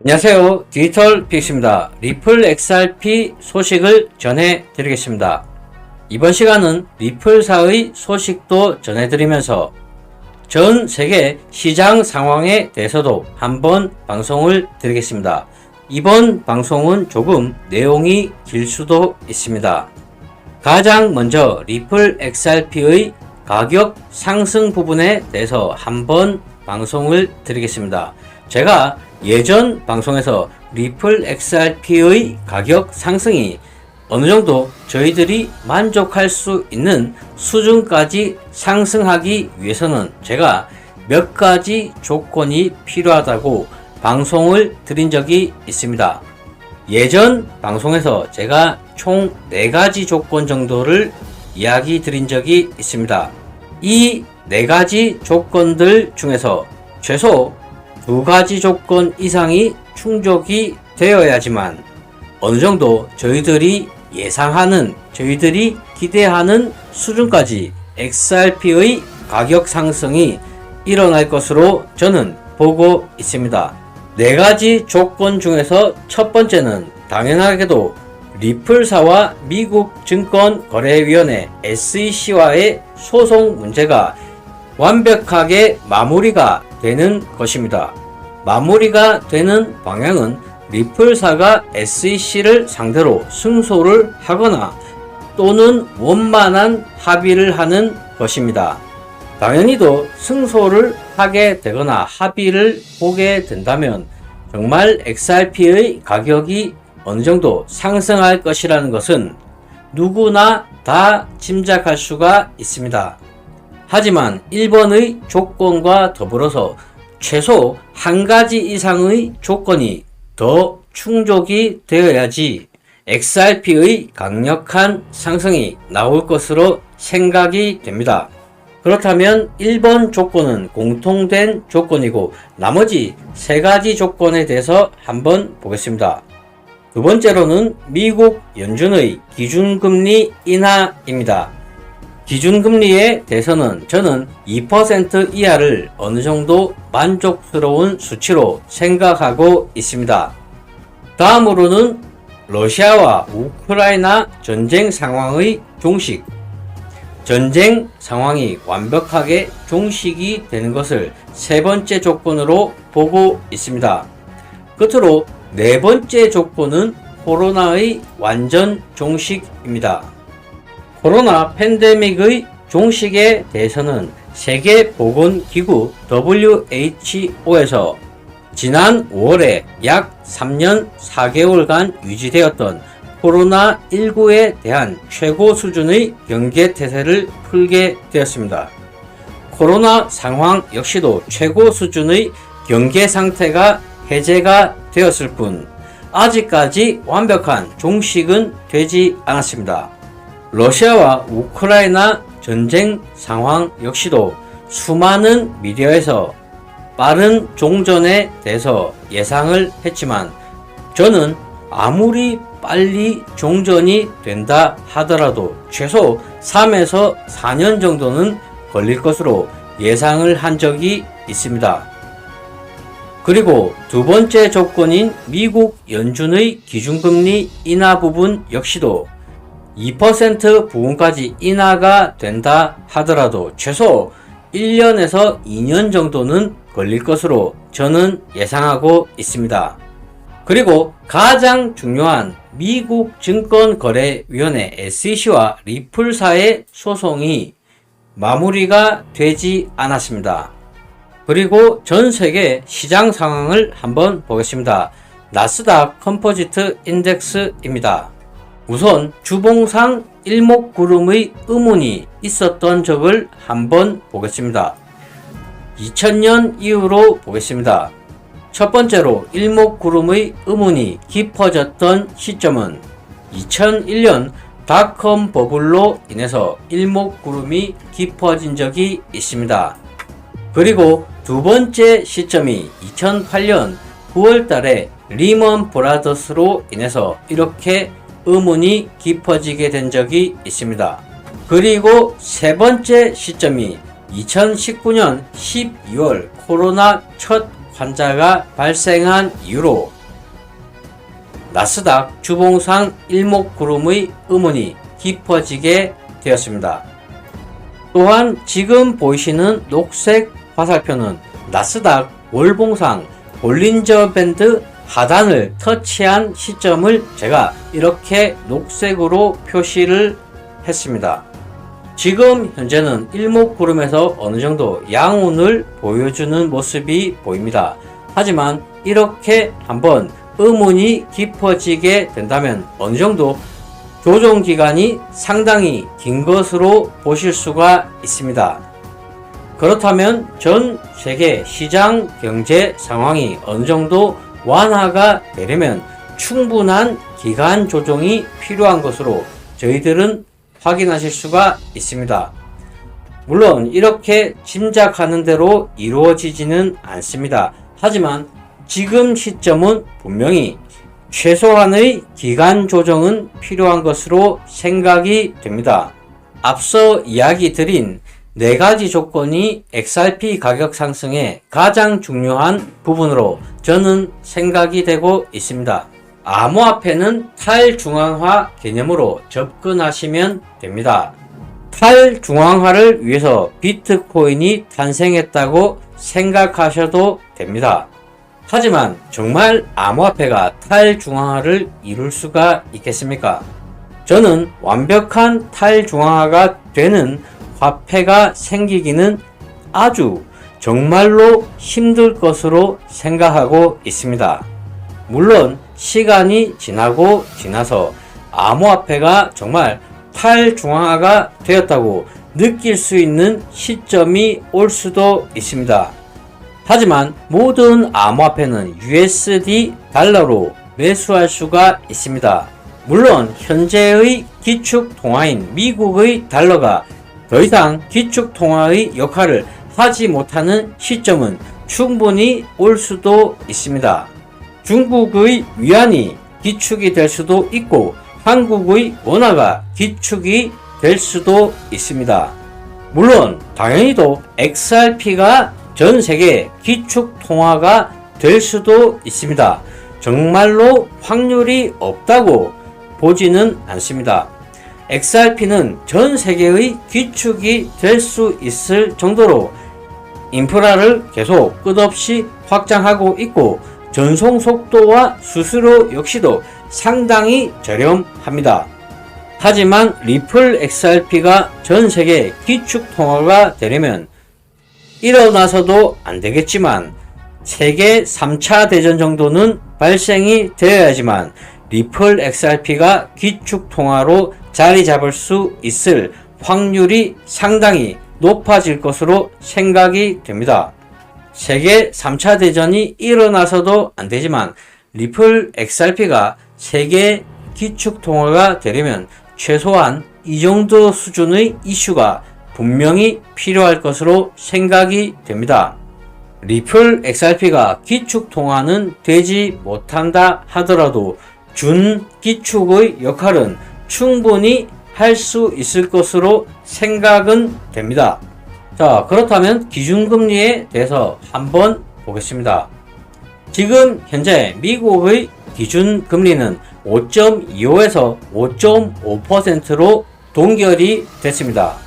안녕하세요. 디지털 PX입니다. 리플 XRP 소식을 전해드리겠습니다. 이번 시간은 리플사의 소식도 전해드리면서 전 세계 시장 상황에 대해서도 한번 방송을 드리겠습니다. 이번 방송은 조금 내용이 길 수도 있습니다. 가장 먼저 리플 XRP의 가격 상승 부분에 대해서 한번 방송을 드리겠습니다. 제가 예전 방송에서 리플 XRP의 가격 상승이 어느 정도 저희들이 만족할 수 있는 수준까지 상승하기 위해서는 제가 몇 가지 조건이 필요하다고 방송을 드린 적이 있습니다. 예전 방송에서 제가 총 4가지 조건 정도를 이야기 드린 적이 있습니다. 이 4가지 조건들 중에서 최소 2가지 조건 이상이 충족이 되어야지만 어느 정도 저희들이 예상하는, 저희들이 기대하는 수준까지 XRP의 가격 상승이 일어날 것으로 저는 보고 있습니다. 4가지 조건 중에서 첫 번째는 당연하게도 리플사와 미국 증권거래위원회 SEC와의 소송 문제가 완벽하게 마무리가 되는 것입니다. 마무리가 되는 방향은 리플사가 SEC를 상대로 승소를 하거나 또는 원만한 합의를 하는 것입니다. 당연히도 승소를 하게 되거나 합의를 보게 된다면 정말 XRP의 가격이 어느 정도 상승할 것이라는 것은 누구나 다 짐작할 수가 있습니다. 하지만 1번의 조건과 더불어서 최소 1가지 이상의 조건이 더 충족이 되어야지 XRP의 강력한 상승이 나올 것으로 생각이 됩니다. 그렇다면 1번 조건은 공통된 조건이고 나머지 3가지 조건에 대해서 한번 보겠습니다. 두 번째로는 미국 연준의 기준금리 인하입니다. 기준금리에 대해서는 저는 2% 이하를 어느 정도 만족스러운 수치로 생각하고 있습니다. 다음으로는 러시아와 우크라이나 전쟁 상황의 종식. 전쟁 상황이 완벽하게 종식이 되는 것을 3번째 조건으로 보고 있습니다. 끝으로 4번째 조건은 코로나의 완전 종식입니다. 코로나 팬데믹의 종식에 대해서는 세계보건기구 WHO에서 지난 5월에 약 3년 4개월간 유지되었던 코로나19에 대한 최고 수준의 경계태세를 풀게 되었습니다. 코로나 상황 역시도 최고 수준의 경계 상태가 해제가 되었을 뿐 아직까지 완벽한 종식은 되지 않았습니다. 러시아와 우크라이나 전쟁 상황 역시도 수많은 미디어에서 빠른 종전에 대해서 예상을 했지만 저는 아무리 빨리 종전이 된다 하더라도 최소 3에서 4년 정도는 걸릴 것으로 예상을 한 적이 있습니다. 그리고 두 번째 조건인 미국 연준의 기준금리 인하 부분 역시도 2% 부분까지 인하가 된다 하더라도 최소 1년에서 2년 정도는 걸릴 것으로 저는 예상하고 있습니다. 그리고 가장 중요한 미국 증권거래위원회 SEC와 리플사의 소송이 마무리가 되지 않았습니다. 그리고 전 세계 시장 상황을 한번 보겠습니다. 나스닥 컴포지트 인덱스입니다. 우선 주봉상 일목구름의 의문이 있었던 적을 한번 보겠습니다. 2000년 이후로 보겠습니다. 첫 번째로 일목구름의 의문이 깊어졌던 시점은 2001년 닷컴 버블로 인해서 일목구름이 깊어진 적이 있습니다. 그리고 두 번째 시점이 2008년 9월 달에 리먼 브라더스로 인해서 이렇게 의문이 깊어지게 된 적이 있습니다. 그리고 세 번째 시점이 2019년 12월 코로나 첫 환자가 발생한 이후로 나스닥 주봉상 일목구름의 음운이 깊어지게 되었습니다. 또한 지금 보이시는 녹색 화살표는 나스닥 월봉상 볼린저 밴드 하단을 터치한 시점을 제가 이렇게 녹색으로 표시를 했습니다. 지금 현재는 일목구름에서 어느정도 양운을 보여주는 모습이 보입니다. 하지만 이렇게 한번 음운이 깊어지게 된다면 어느정도 조정기간이 상당히 긴 것으로 보실 수가 있습니다. 그렇다면 전 세계 시장 경제 상황이 어느정도 완화가 되려면 충분한 기간 조정이 필요한 것으로 저희들은 확인하실 수가 있습니다. 물론 이렇게 짐작하는 대로 이루어지지는 않습니다. 하지만 지금 시점은 분명히 최소한의 기간 조정은 필요한 것으로 생각이 됩니다. 앞서 이야기 드린 4가지 조건이 XRP 가격 상승의 가장 중요한 부분으로 저는 생각이 되고 있습니다. 암호화폐는 탈중앙화 개념으로 접근하시면 됩니다. 탈중앙화를 위해서 비트코인이 탄생했다고 생각하셔도 됩니다. 하지만 정말 암호화폐가 탈중앙화를 이룰 수가 있겠습니까? 저는 완벽한 탈중앙화가 되는 화폐가 생기기는 아주 정말로 힘들 것으로 생각하고 있습니다. 물론 시간이 지나고 지나서 암호화폐가 정말 탈중앙화가 되었다고 느낄 수 있는 시점이 올 수도 있습니다. 하지만 모든 암호화폐는 USD 달러로 매수할 수가 있습니다. 물론 현재의 기축통화인 미국의 달러가 더 이상 기축통화의 역할을 하지 못하는 시점은 충분히 올 수도 있습니다. 중국의 위안이 기축이 될 수도 있고 한국의 원화가 기축이 될 수도 있습니다. 물론 당연히도 XRP가 전 세계 기축통화가 될 수도 있습니다. 정말로 확률이 없다고 보지는 않습니다. XRP는 전 세계의 기축이 될 수 있을 정도로 인프라를 계속 끝없이 확장하고 있고 전송 속도와 수수료 역시도 상당히 저렴합니다. 하지만 리플 XRP가 전 세계 기축통화가 되려면 일어나서도 안 되겠지만 세계 3차 대전 정도는 발생이 되어야지만 리플 XRP가 기축통화로 자리 잡을 수 있을 확률이 상당히 높아질 것으로 생각이 됩니다. 세계 3차 대전이 일어나서도 안 되지만 리플 XRP가 세계 기축통화가 되려면 최소한 이 정도 수준의 이슈가 분명히 필요할 것으로 생각이 됩니다. 리플 XRP가 기축통화는 되지 못한다 하더라도 준기축의 역할은 충분히 할 수 있을 것으로 생각은 됩니다. 자, 그렇다면 기준금리에 대해서 한번 보겠습니다. 지금 현재 미국의 기준금리는 5.25에서 5.5%로 동결이 됐습니다.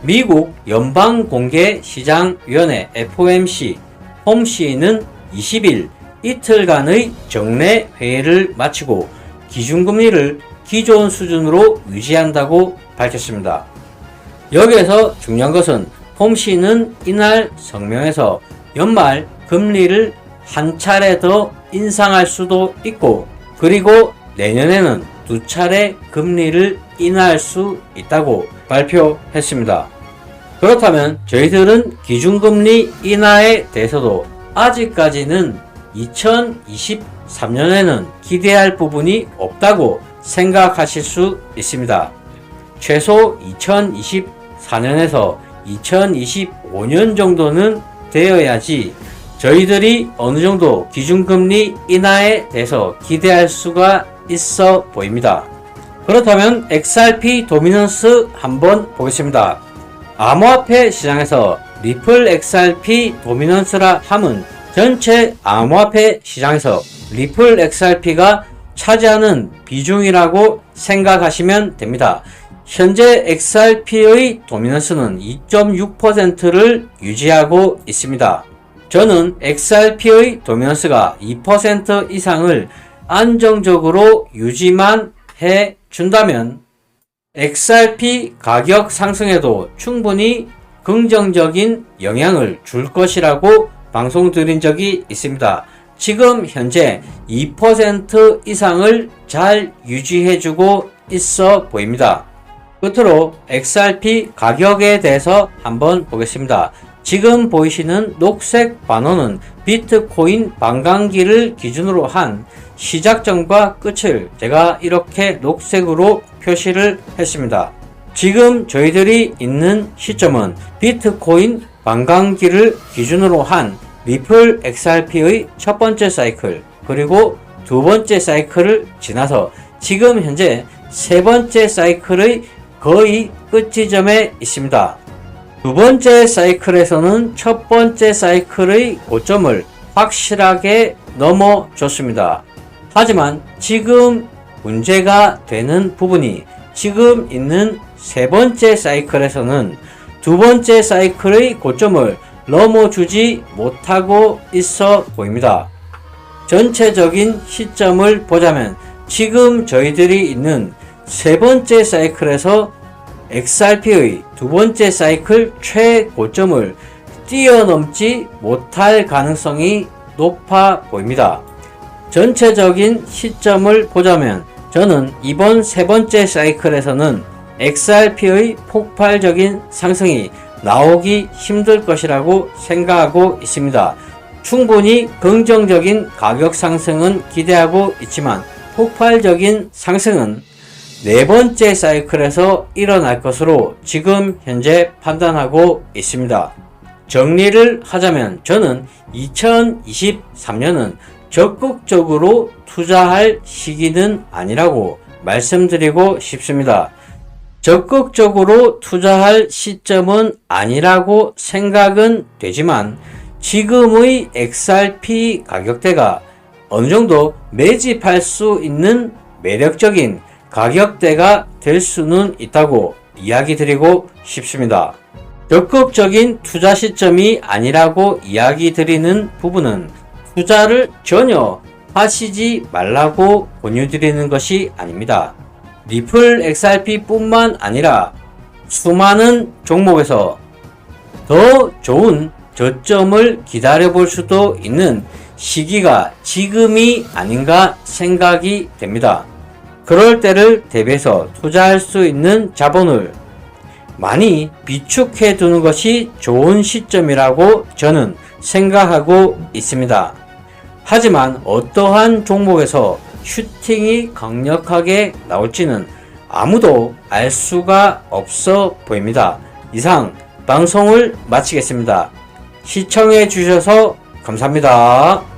미국 연방공개시장위원회 FOMC 홈시는 20일 이틀간의 정례 회의를 마치고 기준금리를 기존 수준으로 유지한다고 밝혔습니다. 여기에서 중요한 것은 홈시는 이날 성명에서 연말 금리를 한 차례 더 인상할 수도 있고 그리고 내년에는 2차례 금리를 인하할 수 있다고 발표했습니다. 그렇다면 저희들은 기준금리 인하에 대해서도 아직까지는 2023년에는 기대할 부분이 없다고 생각하실 수 있습니다. 최소 2024년에서 2025년 정도는 되어야지 저희들이 어느 정도 기준금리 인하에 대해서 기대할 수가 있어 보입니다. 그렇다면 XRP 도미넌스 한번 보겠습니다. 암호화폐 시장에서 리플 XRP 도미넌스라 함은 전체 암호화폐 시장에서 리플 XRP가 차지하는 비중이라고 생각하시면 됩니다. 현재 XRP의 도미넌스는 2.6%를 유지하고 있습니다. 저는 XRP의 도미넌스가 2% 이상을 안정적으로 유지만 해 준다면 XRP 가격 상승에도 충분히 긍정적인 영향을 줄 것이라고 방송드린 적이 있습니다. 지금 현재 2% 이상을 잘 유지해주고 있어 보입니다. 끝으로 XRP 가격에 대해서 한번 보겠습니다. 지금 보이시는 녹색 반원은 비트코인 반감기를 기준으로 한 시작점과 끝을 제가 이렇게 녹색으로 표시를 했습니다. 지금 저희들이 있는 시점은 비트코인 반감기를 기준으로 한 리플 XRP의 첫 번째 사이클, 그리고 두 번째 사이클을 지나서 지금 현재 세 번째 사이클의 거의 끝 지점에 있습니다. 두 번째 사이클에서는 첫 번째 사이클의 고점을 확실하게 넘어줬습니다. 하지만 지금 문제가 되는 부분이 지금 있는 세 번째 사이클에서는 두 번째 사이클의 고점을 넘어주지 못하고 있어 보입니다. 전체적인 시점을 보자면 지금 저희들이 있는 세 번째 사이클에서 XRP의 두 번째 사이클 최고점을 뛰어넘지 못할 가능성이 높아 보입니다. 전체적인 시점을 보자면 저는 이번 세 번째 사이클에서는 XRP의 폭발적인 상승이 나오기 힘들 것이라고 생각하고 있습니다. 충분히 긍정적인 가격 상승은 기대하고 있지만 폭발적인 상승은 네 번째 사이클에서 일어날 것으로 지금 현재 판단하고 있습니다. 정리를 하자면 저는 2023년은 적극적으로 투자할 시기는 아니라고 말씀드리고 싶습니다. 적극적으로 투자할 시점은 아니라고 생각은 되지만 지금의 XRP 가격대가 어느 정도 매집할 수 있는 매력적인 가격대가 될 수는 있다고 이야기 드리고 싶습니다. 적극적인 투자 시점이 아니라고 이야기 드리는 부분은 투자를 전혀 하시지 말라고 권유드리는 것이 아닙니다. 리플 XRP 뿐만 아니라 수많은 종목에서 더 좋은 저점을 기다려볼 수도 있는 시기가 지금이 아닌가 생각이 됩니다. 그럴 때를 대비해서 투자할 수 있는 자본을 많이 비축해 두는 것이 좋은 시점이라고 저는 생각하고 있습니다. 하지만 어떠한 종목에서 슈팅이 강력하게 나올지는 아무도 알 수가 없어 보입니다. 이상 방송을 마치겠습니다. 시청해 주셔서 감사합니다.